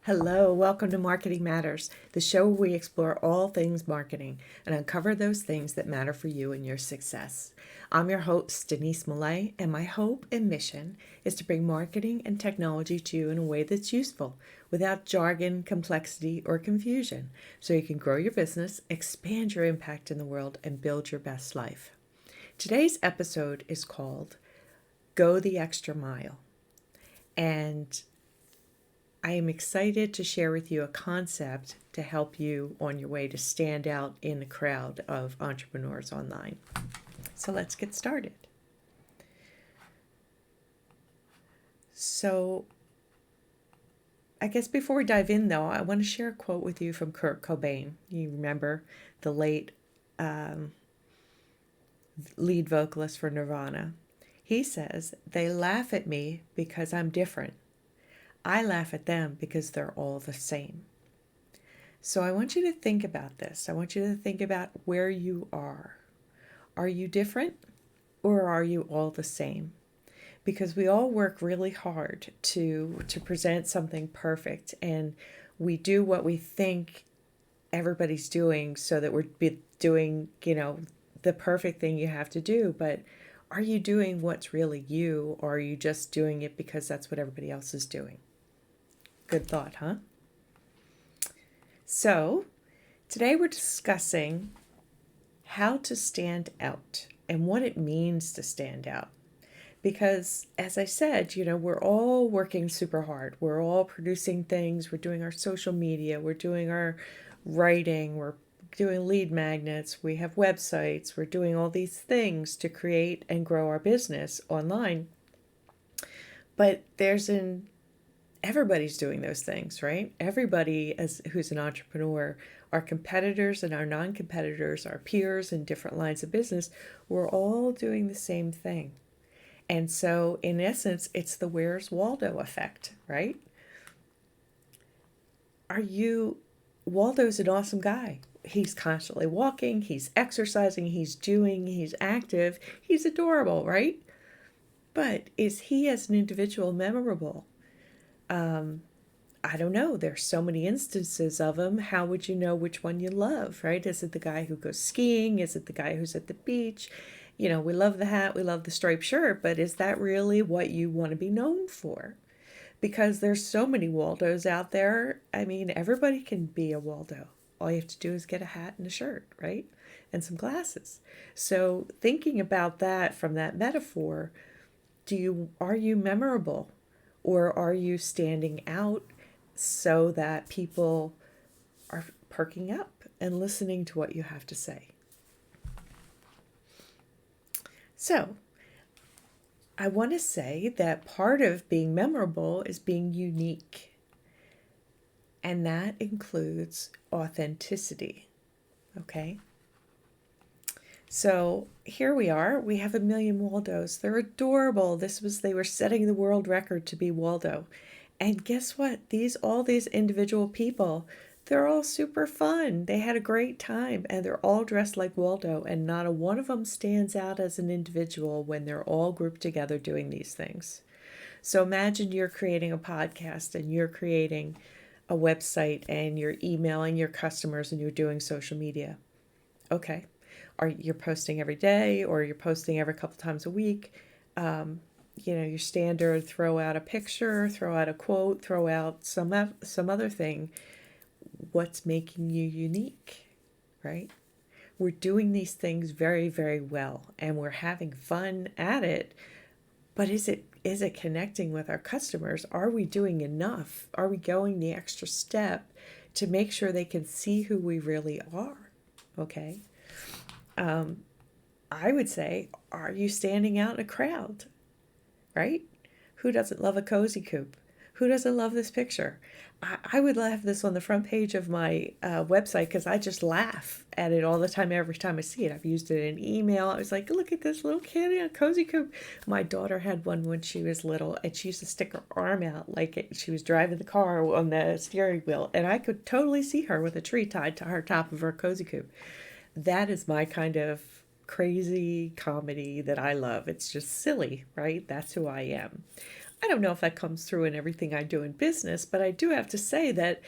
Hello, welcome to Marketing Matters, the show where we explore all things marketing and uncover those things that matter for you and your success. I'm your host, Denise Millet, and my hope and mission is to bring marketing and technology to you in a way that's useful, without jargon, complexity, or confusion, so you can grow your business, expand your impact in the world, and build your best life. Today's episode is called Go the Extra Mile. And I am excited to share with you a concept to help you on your way to stand out in the crowd of entrepreneurs online. So let's get started. So I guess before we dive in, though, I want to share a quote with you from Kurt Cobain. You remember the late lead vocalist for Nirvana. He says, "They laugh at me because I'm different. I laugh at them because they're all the same." So I want you to think about this. I want you to think about where you are. Are you different or are you all the same? Because we all work really hard to present something perfect, and we do what we think everybody's doing so that we're doing, the perfect thing you have to do. But are you doing what's really you, or are you just doing it because that's what everybody else is doing? Good thought, huh? So, today we're discussing how to stand out and what it means to stand out. Because, as I said, we're all working super hard. We're all producing things. We're doing our social media. We're doing our writing. We're doing lead magnets. We have websites. We're doing all these things to create and grow our business online. But everybody's doing those things, right? Everybody who's an entrepreneur, our competitors and our non-competitors, our peers in different lines of business, we're all doing the same thing. And so, in essence, it's the Where's Waldo effect, right? Waldo's an awesome guy. He's constantly walking, he's exercising, he's active, he's adorable, right? But is he as an individual memorable? I don't know. There's so many instances of him. How would you know which one you love, right? Is it the guy who goes skiing? Is it the guy who's at the beach? We love the hat, we love the striped shirt, but is that really what you want to be known for? Because there's so many Waldos out there. I mean, everybody can be a Waldo. All you have to do is get a hat and a shirt, right? And some glasses. So thinking about that from that metaphor, are you memorable? Or are you standing out so that people are perking up and listening to what you have to say? So, I want to say that part of being memorable is being unique. And that includes authenticity. Okay? So here we are. We have 1 million Waldos. They're adorable. They were setting the world record to be Waldo. And guess what? All these individual people, they're all super fun. They had a great time, and they're all dressed like Waldo, and not a one of them stands out as an individual when they're all grouped together doing these things. So imagine you're creating a podcast and you're creating a website and you're emailing your customers and you're doing social media. Okay. You're posting every day, or you're posting every couple times a week. Your standard, throw out a picture, throw out a quote, throw out some other thing. What's making you unique, right? We're doing these things very, very well, and we're having fun at it. But is it connecting with our customers? Are we doing enough? Are we going the extra step to make sure they can see who we really are? Okay. I would say, are you standing out in a crowd, right? Who doesn't love a cozy coop? Who doesn't love this picture? I would have this on the front page of my website because I just laugh at it all the time, every time I see it. I've used it in email. I was like, look at this little kitty in a cozy coop. My daughter had one when she was little, and she used to stick her arm out like she was driving the car on the steering wheel, and I could totally see her with a tree tied to her top of her cozy coop. That is my kind of crazy comedy that I love. It's just silly, right? That's who I am. I don't know if that comes through in everything I do in business, but I do have to say that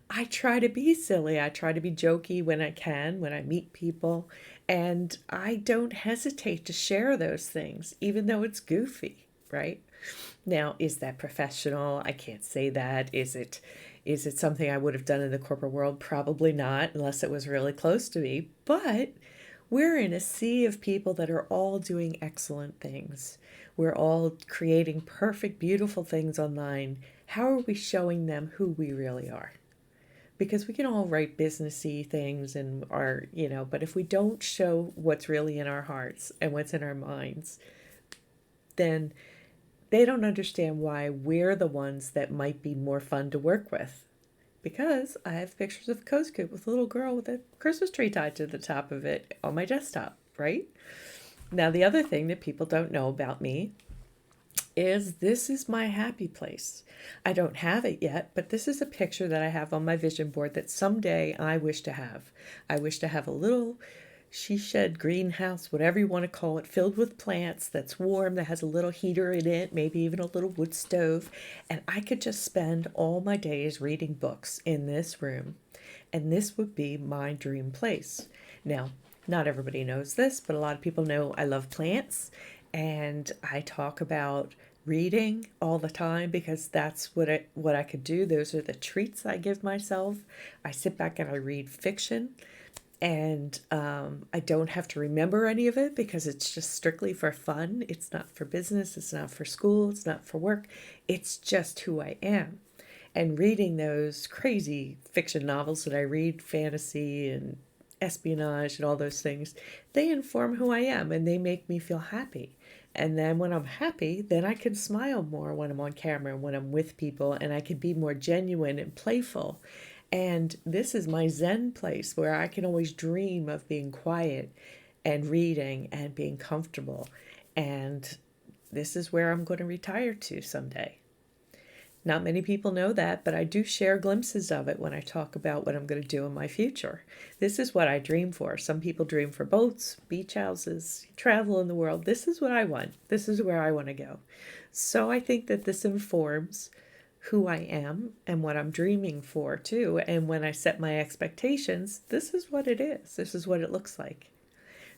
I try to be silly. I try to be jokey when I can, when I meet people, and I don't hesitate to share those things, even though it's goofy, right? Now, is that professional? I can't say that. Is it something I would have done in the corporate world? Probably not, unless it was really close to me. But we're in a sea of people that are all doing excellent things. We're all creating perfect, beautiful things online. How are we showing them who we really are? Because we can all write businessy things and but if we don't show what's really in our hearts and what's in our minds, then they don't understand why we're the ones that might be more fun to work with. Because I have pictures of Coast Coop with a little girl with a Christmas tree tied to the top of it on my desktop, right? Now, the other thing that people don't know about me is this is my happy place. I don't have it yet, but this is a picture that I have on my vision board that someday I wish to have. I wish to have a little she shed greenhouse, whatever you want to call it, filled with plants, that's warm, that has a little heater in it, maybe even a little wood stove. And I could just spend all my days reading books in this room. And this would be my dream place. Now, not everybody knows this, but a lot of people know I love plants. And I talk about reading all the time because that's what I could do. Those are the treats I give myself. I sit back and I read fiction, and I don't have to remember any of it because it's just strictly for fun. It's not for business, it's not for school, it's not for work. It's just who I am. And reading those crazy fiction novels that I read, fantasy and espionage and all those things, they inform who I am and they make me feel happy. And then when I'm happy, then I can smile more when I'm on camera and when I'm with people, and I can be more genuine and playful. And this is my Zen place where I can always dream of being quiet and reading and being comfortable. And this is where I'm going to retire to someday. Not many people know that, but I do share glimpses of it when I talk about what I'm going to do in my future. This is what I dream for. Some people dream for boats, beach houses, travel in the world. This is what I want. This is where I want to go. So I think that this informs who I am and what I'm dreaming for too. And when I set my expectations, this is what it is. This is what it looks like.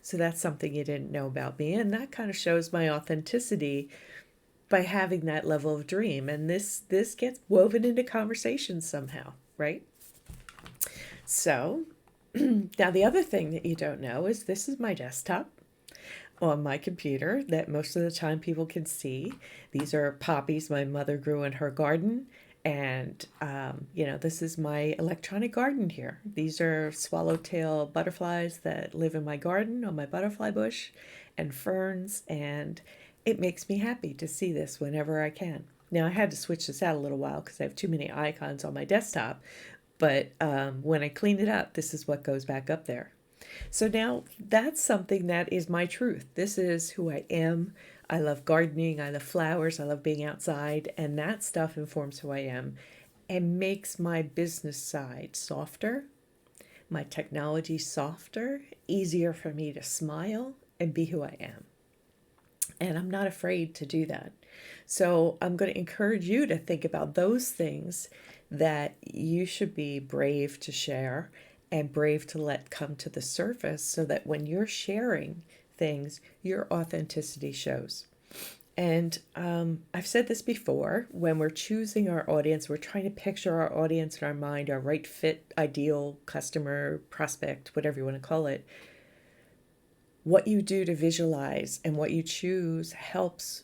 So that's something you didn't know about me. And that kind of shows my authenticity by having that level of dream. And this gets woven into conversations somehow, right? So now the other thing that you don't know is this is my desktop on my computer that most of the time people can see. These are poppies my mother grew in her garden. And, this is my electronic garden here. These are swallowtail butterflies that live in my garden on my butterfly bush, and ferns. And it makes me happy to see this whenever I can. Now, I had to switch this out a little while because I have too many icons on my desktop. But when I clean it up, this is what goes back up there. So now that's something that is my truth. This is who I am. I love gardening. I love flowers. I love being outside. And that stuff informs who I am and makes my business side softer, my technology softer, easier for me to smile and be who I am. And I'm not afraid to do that. So I'm going to encourage you to think about those things that you should be brave to share and brave to let come to the surface so that when you're sharing things, your authenticity shows. And I've said this before, when we're choosing our audience, we're trying to picture our audience in our mind, our right fit, ideal customer, prospect, whatever you want to call it. What you do to visualize and what you choose helps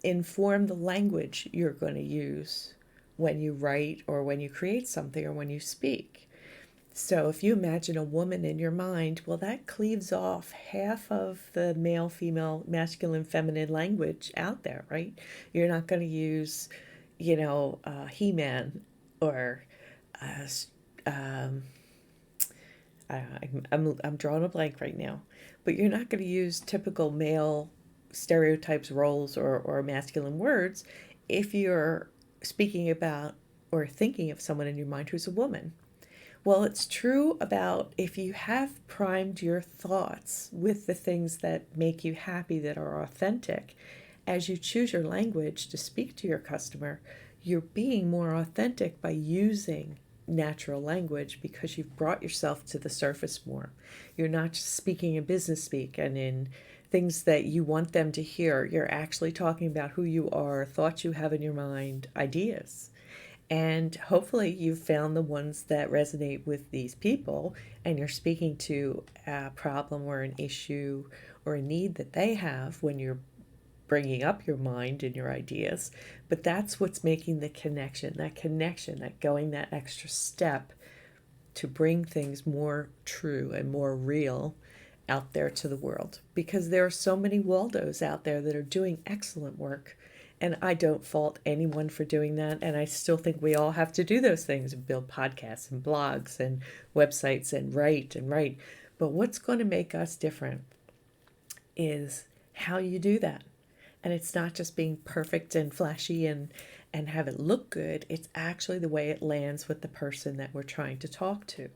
inform the language you're going to use when you write or when you create something or when you speak. So if you imagine a woman in your mind, well, that cleaves off half of the male, female, masculine, feminine language out there, right? You're not going to use, He-Man or I'm drawing a blank right now, but you're not going to use typical male stereotypes, roles, or masculine words if you're speaking about or thinking of someone in your mind who's a woman. Well, it's true about if you have primed your thoughts with the things that make you happy, that are authentic, as you choose your language to speak to your customer, you're being more authentic by using natural language because you've brought yourself to the surface more. You're not just speaking in business speak and in things that you want them to hear. You're actually talking about who you are, thoughts you have in your mind, ideas. And hopefully you've found the ones that resonate with these people and you're speaking to a problem or an issue or a need that they have when you're bringing up your mind and your ideas. But that's what's making the connection, that going that extra step to bring things more true and more real out there to the world. Because there are so many Waldos out there that are doing excellent work. And I don't fault anyone for doing that. And I still think we all have to do those things and build podcasts and blogs and websites and write and write. But what's going to make us different is how you do that. And it's not just being perfect and flashy and have it look good. It's actually the way it lands with the person that we're trying to talk to.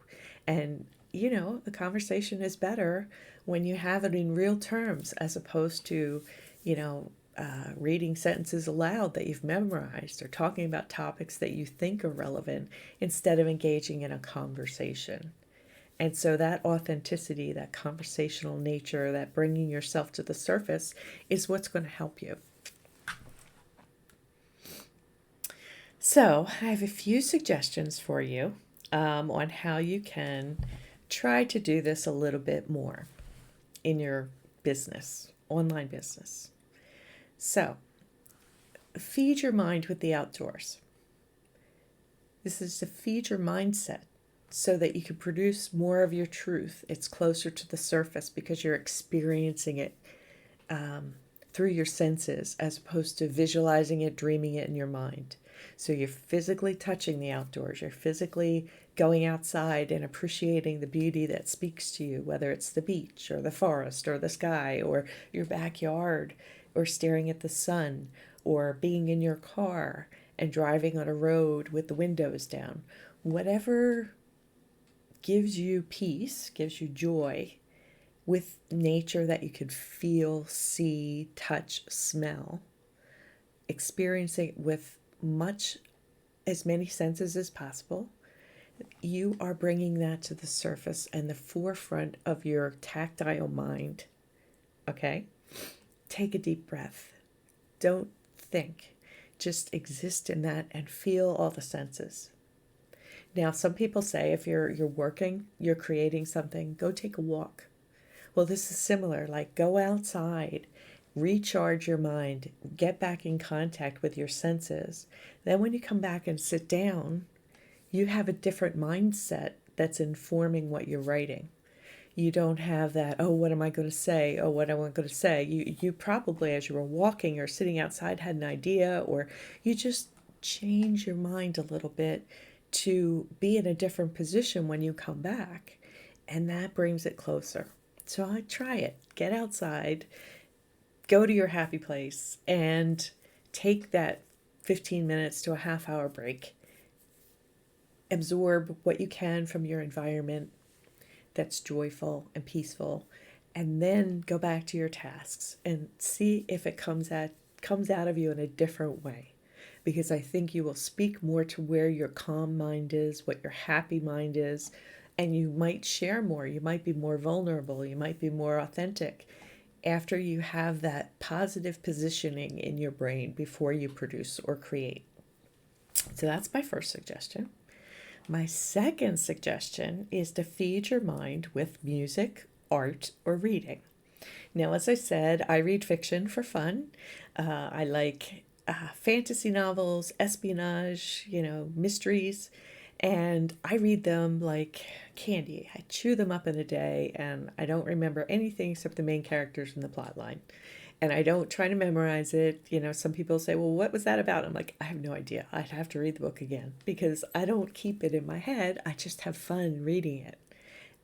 And, the conversation is better when you have it in real terms as opposed to, reading sentences aloud that you've memorized or talking about topics that you think are relevant instead of engaging in a conversation. And so that authenticity, that conversational nature, that bringing yourself to the surface is what's going to help you. So I have a few suggestions for you on how you can try to do this a little bit more in your business, online business. So feed your mind with the outdoors. This is to feed your mindset so that you can produce more of your truth. It's closer to the surface because you're experiencing it through your senses as opposed to visualizing it, dreaming it in your mind. So you're physically touching the outdoors. You're physically going outside and appreciating the beauty that speaks to you, whether it's the beach or the forest or the sky or your backyard or staring at the sun or being in your car and driving on a road with the windows down. Whatever gives you peace, gives you joy with nature that you could feel, see, touch, smell, experiencing it with as many senses as possible, you are bringing that to the surface and the forefront of your tactile mind. Okay? Take a deep breath. Don't think. Just exist in that and feel all the senses. Now, some people say if you're working, you're creating something, go take a walk. Well, this is similar. Like, go outside, recharge your mind, get back in contact with your senses. Then when you come back and sit down, you have a different mindset that's informing what you're writing. You don't have that, oh, what am I going to say? Oh, what am I going to say? You probably, as you were walking or sitting outside, had an idea, or you just change your mind a little bit to be in a different position when you come back. And that brings it closer. So I try it. Get outside, go to your happy place, and take that 15 minutes to a half hour break. Absorb what you can from your environment that's joyful and peaceful, and then go back to your tasks and see if it comes out of you in a different way. Because I think you will speak more to where your calm mind is, what your happy mind is, and you might share more. You might be more vulnerable. You might be more authentic after you have that positive positioning in your brain before you produce or create. So that's my first suggestion. My second suggestion is to feed your mind with music, art, or reading. Now, as I said, I read fiction for fun. I like fantasy novels, espionage, mysteries, and I read them like candy. I chew them up in a day, and I don't remember anything except the main characters and the plot line. And I don't try to memorize it. Some people say, well, what was that about? I'm like, I have no idea. I'd have to read the book again because I don't keep it in my head. I just have fun reading it.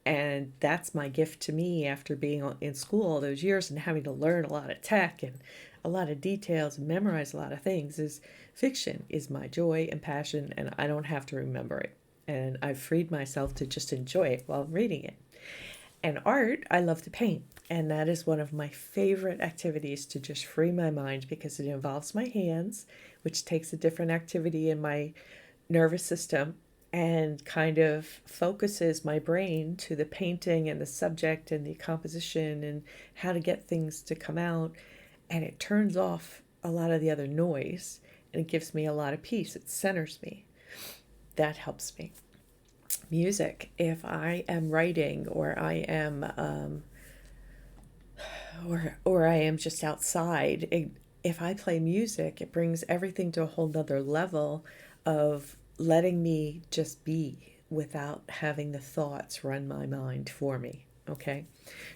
And that's my gift to me after being in school all those years and having to learn a lot of tech and a lot of details and memorize a lot of things is fiction is my joy and passion, and I don't have to remember it. And I've freed myself to just enjoy it while I'm reading it. And art, I love to paint. And that is one of my favorite activities to just free my mind because it involves my hands, which takes a different activity in my nervous system and kind of focuses my brain to the painting and the subject and the composition and how to get things to come out. And it turns off a lot of the other noise and it gives me a lot of peace. It centers me. That helps me. Music, if I am writing or I am or I am just outside, if I play music, it brings everything to a whole nother level of letting me just be without having the thoughts run my mind for me. Okay.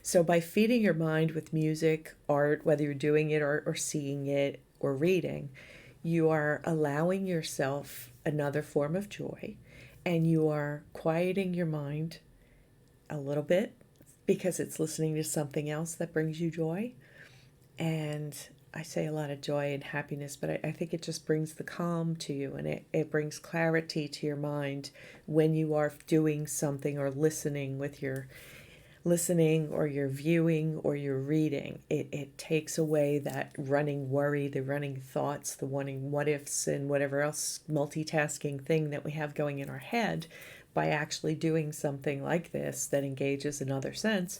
So by feeding your mind with music, art, whether you're doing it or seeing it or reading, you are allowing yourself another form of joy and you are quieting your mind a little bit because it's listening to something else that brings you joy. And I say a lot of joy and happiness, but I think it just brings the calm to you and it brings clarity to your mind when you are doing something or listening with your listening or you're viewing or you're reading. It takes away that running worry, the running thoughts, the wanting what ifs and whatever else multitasking thing that we have going in our head. By actually doing something like this that engages another sense,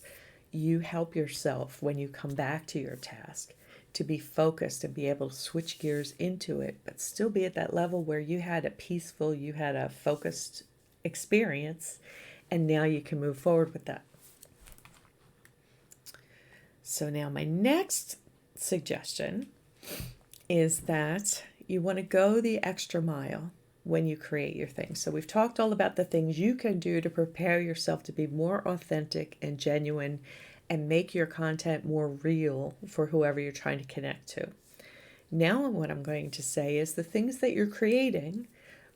you help yourself when you come back to your task to be focused and be able to switch gears into it, but still be at that level where you had a focused experience, and now you can move forward with that. So now my next suggestion is that you want to go the extra mile when you create your things. So we've talked all about the things you can do to prepare yourself to be more authentic and genuine and make your content more real for whoever you're trying to connect to. Now what I'm going to say is the things that you're creating,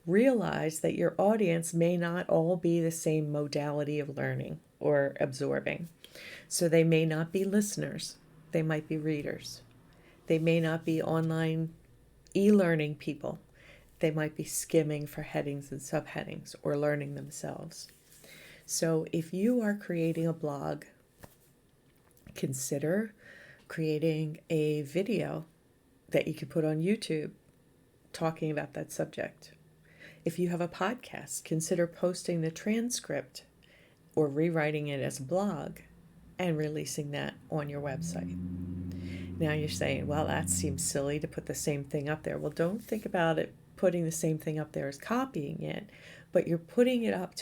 realize that your audience may not all be the same modality of learning or absorbing. So they may not be listeners, they might be readers. They may not be online e-learning people. They might be skimming for headings and subheadings or learning themselves. So if you are creating a blog, consider creating a video that you could put on YouTube talking about that subject. If you have a podcast, consider posting the transcript or rewriting it as a blog and releasing that on your website. Now you're saying, well, that seems silly to put the same thing up there. Well, don't think about it putting the same thing up there as copying it, but you're putting it up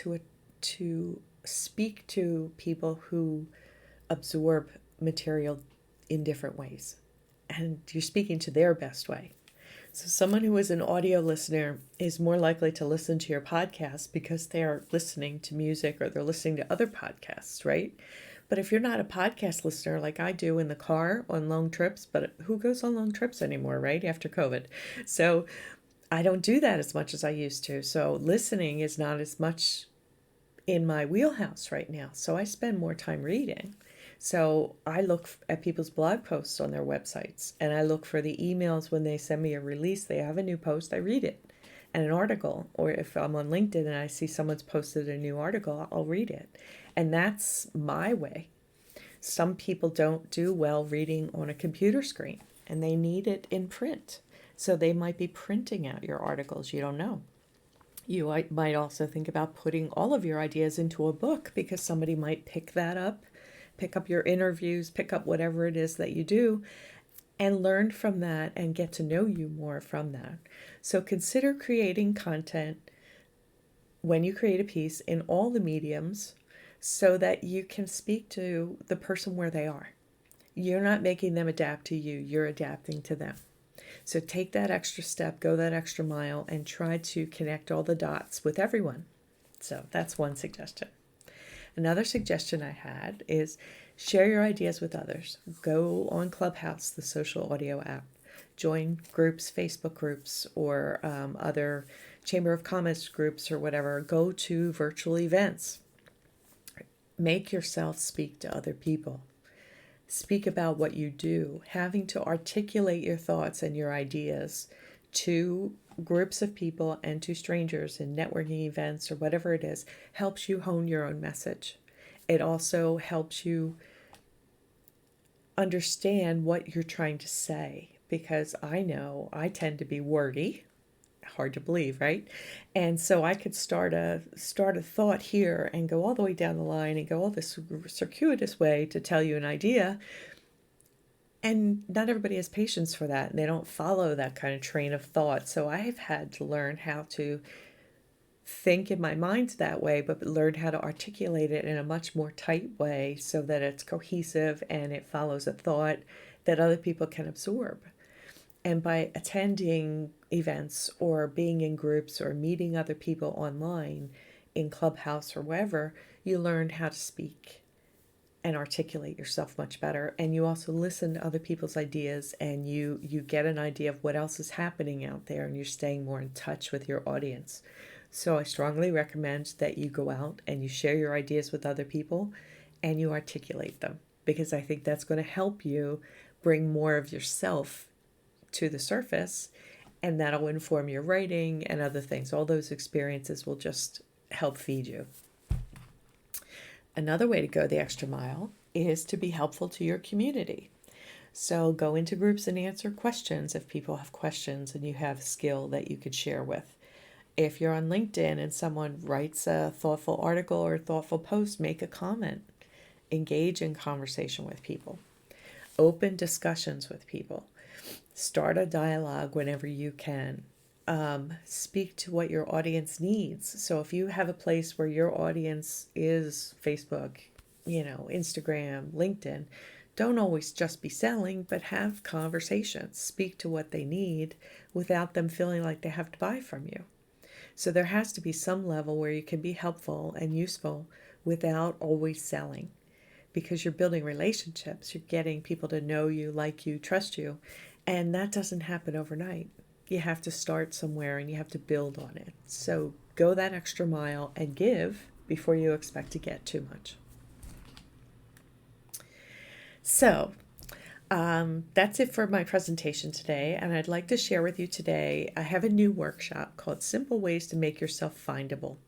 to speak to people who absorb material in different ways. And you're speaking to their best way. So someone who is an audio listener is more likely to listen to your podcast because they're listening to music or they're listening to other podcasts, right? But if you're not a podcast listener like I do in the car on long trips, but who goes on long trips anymore, right? After COVID. So I don't do that as much as I used to. So listening is not as much in my wheelhouse right now. So I spend more time reading. So I look at people's blog posts on their websites and I look for the emails when they send me a release. They have a new post, I read it. And an article, or if I'm on LinkedIn and I see someone's posted a new article, I'll read it. And that's my way. Some people don't do well reading on a computer screen and they need it in print. So they might be printing out your articles. You don't know. You might also think about putting all of your ideas into a book because somebody might pick that up, pick up your interviews, pick up whatever it is that you do and learn from that and get to know you more from that. So consider creating content when you create a piece in all the mediums so that you can speak to the person where they are. You're not making them adapt to you, you're adapting to them. So take that extra step, go that extra mile, and try to connect all the dots with everyone. So that's one suggestion. Another suggestion I had is share your ideas with others. Go on Clubhouse, the social audio app. Join groups, Facebook groups, or other Chamber of Commerce groups or whatever. Go to virtual events. Make yourself speak to other people. Speak about what you do. Having to articulate your thoughts and your ideas to groups of people and to strangers in networking events or whatever it is helps you hone your own message. It also helps you understand what you're trying to say, because I know I tend to be wordy. Hard to believe, right? And so I could start a thought here and go all the way down the line and go all this circuitous way to tell you an idea, and not everybody has patience for that, and they don't follow that kind of train of thought. So I've had to learn how to think in my mind that way, but learn how to articulate it in a much more tight way so that it's cohesive and it follows a thought that other people can absorb. And by attending events or being in groups or meeting other people online in Clubhouse or wherever, you learn how to speak and articulate yourself much better. And you also listen to other people's ideas, and you get an idea of what else is happening out there, and you're staying more in touch with your audience. So I strongly recommend that you go out and you share your ideas with other people and you articulate them, because I think that's going to help you bring more of yourself to the surface, and that'll inform your writing and other things. All those experiences will just help feed you. Another way to go the extra mile is to be helpful to your community. So go into groups and answer questions if people have questions and you have skill that you could share with. If you're on LinkedIn and someone writes a thoughtful article or a thoughtful post, make a comment. Engage in conversation with people. Open discussions with people. Start a dialogue whenever you can. Speak to what your audience needs. So if you have a place where your audience is Facebook, Instagram, LinkedIn, don't always just be selling, but have conversations. Speak to what they need without them feeling like they have to buy from you. So there has to be some level where you can be helpful and useful without always selling, because you're building relationships. You're getting people to know you, like you, trust you, and that doesn't happen overnight. You have to start somewhere and you have to build on it. So go that extra mile and give before you expect to get too much. So that's it for my presentation today, and I'd like to share with you today, I have a new workshop called Simple Ways to Make Yourself Findable.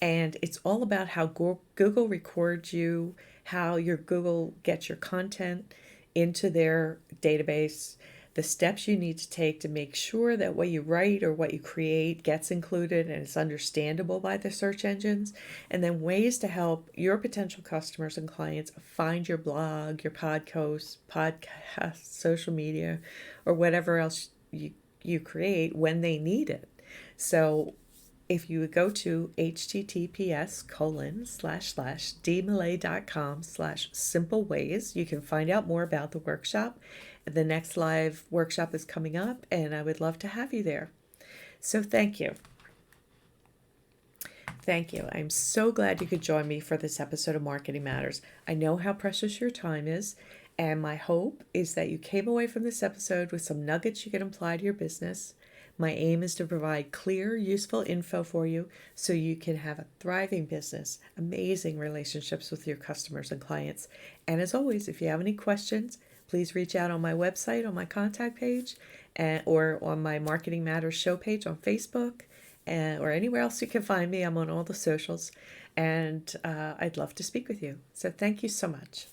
And it's all about how Google records you, how your Google gets your content into their database, the steps you need to take to make sure that what you write or what you create gets included and is understandable by the search engines, and then ways to help your potential customers and clients find your blog, your podcast, social media, or whatever else you create when they need it. So if you would go to https://dmillet.com/simpleways, you can find out more about the workshop. The next live workshop is coming up, and I would love to have you there. So thank you. Thank you. I'm so glad you could join me for this episode of Marketing Matters. I know how precious your time is, and my hope is that you came away from this episode with some nuggets you can apply to your business. My aim is to provide clear, useful info for you so you can have a thriving business, amazing relationships with your customers and clients. And as always, if you have any questions, please reach out on my website, on my contact page, or on my Marketing Matters show page on Facebook, or anywhere else you can find me. I'm on all the socials, and I'd love to speak with you. So thank you so much.